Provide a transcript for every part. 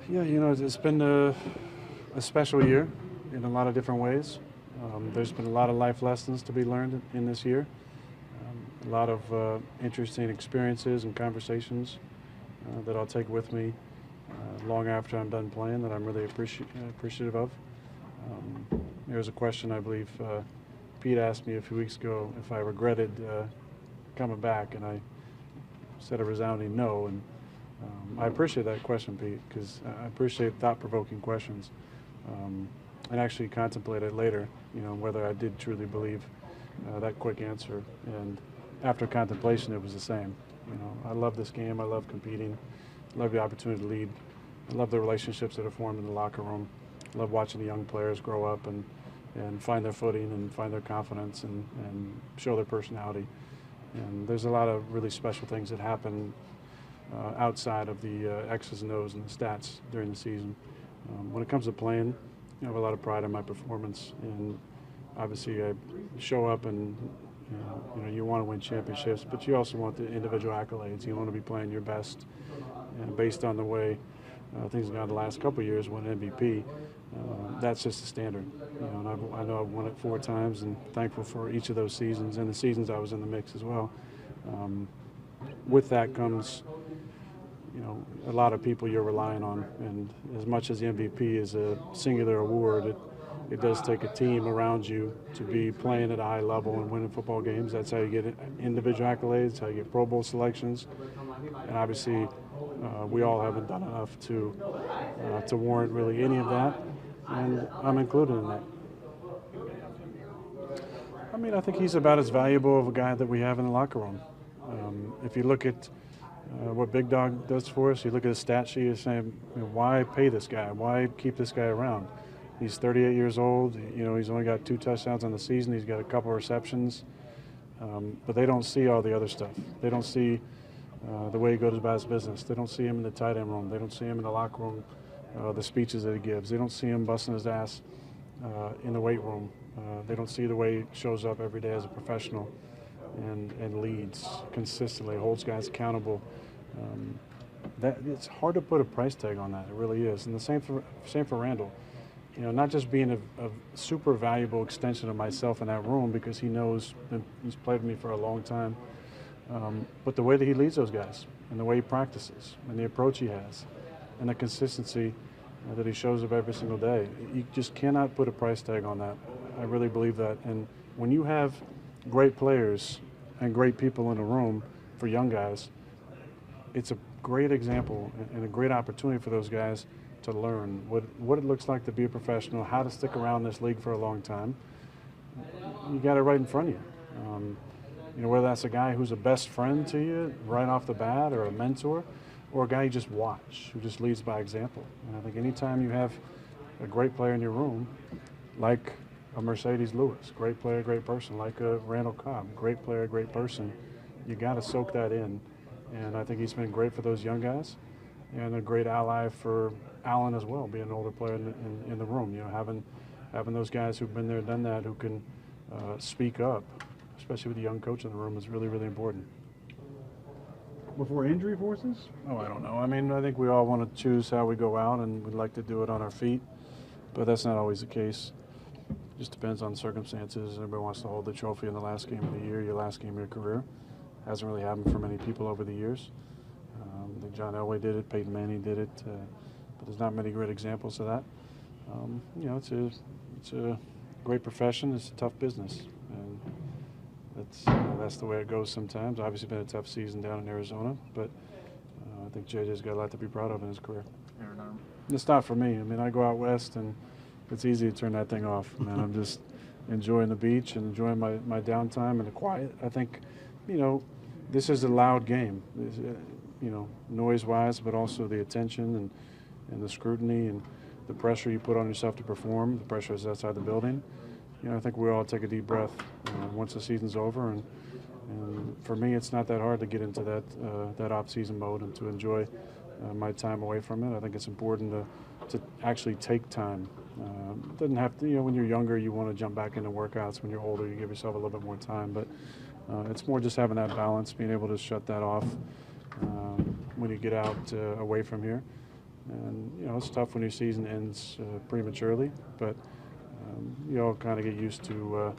Yeah, it's been a special year in a lot of different ways. There's been a lot of life lessons to be learned in this year. A lot of interesting experiences and conversations that I'll take with me long after I'm done playing that I'm really appreciative of. There was a question I believe Pete asked me a few weeks ago if I regretted coming back, and I said a resounding no. And I appreciate that question, Pete, because I appreciate thought-provoking questions. And actually contemplate it later, whether I did truly believe that quick answer. And after contemplation, it was the same. I love this game. I love competing. I love the opportunity to lead. I love the relationships that are formed in the locker room. I love watching the young players grow up and find their footing and find their confidence and show their personality. And there's a lot of really special things that happen outside of the X's and O's and the stats during the season. When it comes to playing, I have a lot of pride in my performance, and obviously I show up and you want to win championships, but you also want the individual accolades. You want to be playing your best, and based on the way things have gone the last couple of years, win MVP. That's just the standard, and I know I've won it 4 times, and thankful for each of those seasons and the seasons I was in the mix as well. With that comes a lot of people you're relying on, and as much as the MVP is a singular award, it does take a team around you to be playing at a high level and winning football games. That's how you get individual accolades, how you get Pro Bowl selections, and obviously we all haven't done enough to warrant really any of that, and I'm included in that. I mean, I think he's about as valuable of a guy that we have in the locker room. If you look at what Big Dog does for us, you look at his stat sheet, you're saying, why pay this guy? Why keep this guy around? He's 38 years old. He's only got 2 touchdowns on the season. He's got a couple receptions. But they don't see all the other stuff. They don't see the way he goes about his business. They don't see him in the tight end room. They don't see him in the locker room, the speeches that he gives. They don't see him busting his ass in the weight room. They don't see the way he shows up every day as a professional and leads consistently, holds guys accountable. That it's hard to put a price tag on that. It really is. And the same for Randall. Not just being a super valuable extension of myself in that room because he knows and he's played with me for a long time, but the way that he leads those guys and the way he practices and the approach he has and the consistency that he shows up every single day. You just cannot put a price tag on that. I really believe that. And when you have great players and great people in a room for young guys, it's a great example and a great opportunity for those guys to learn what it looks like to be a professional, how to stick around this league for a long time. You got it right in front of you. Whether that's a guy who's a best friend to you right off the bat or a mentor, or a guy you just watch who just leads by example. And I think anytime you have a great player in your room, like a Marcedes Lewis, great player, great person, like a Randall Cobb, great player, great person, you got to soak that in. And I think he's been great for those young guys and a great ally for Allen as well, being an older player in the room. Having those guys who've been there, done that, who can speak up, especially with the young coach in the room, is really, really important. Before injury forces? Oh, I don't know. I mean, I think we all want to choose how we go out, and we'd like to do it on our feet, but that's not always the case. It just depends on circumstances. Everybody wants to hold the trophy in the last game of the year, your last game of your career. Hasn't really happened for many people over the years. I think John Elway did it, Peyton did it, but there's not many great examples of that. It's a great profession. It's a tough business, and that's the way it goes sometimes. Obviously, been a tough season down in Arizona, but I think JJ's got a lot to be proud of in his career. It's not for me. I mean, I go out west, and it's easy to turn that thing off. Man, I'm just enjoying the beach and enjoying my downtime and the quiet. I think, this is a loud game. Noise-wise, but also the attention and the scrutiny and the pressure you put on yourself to perform, the pressure is outside the building. I think we all take a deep breath once the season's over, and for me, it's not that hard to get into that off-season mode and to enjoy my time away from it. I think it's important to actually take time. It doesn't have to, when you're younger, you want to jump back into workouts. When you're older, you give yourself a little bit more time, but it's more just having that balance, being able to shut that off when you get out away from here. And, you know, it's tough when your season ends prematurely, but you all kind of get used to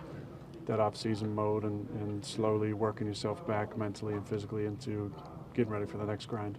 that off-season mode and slowly working yourself back mentally and physically into getting ready for the next grind.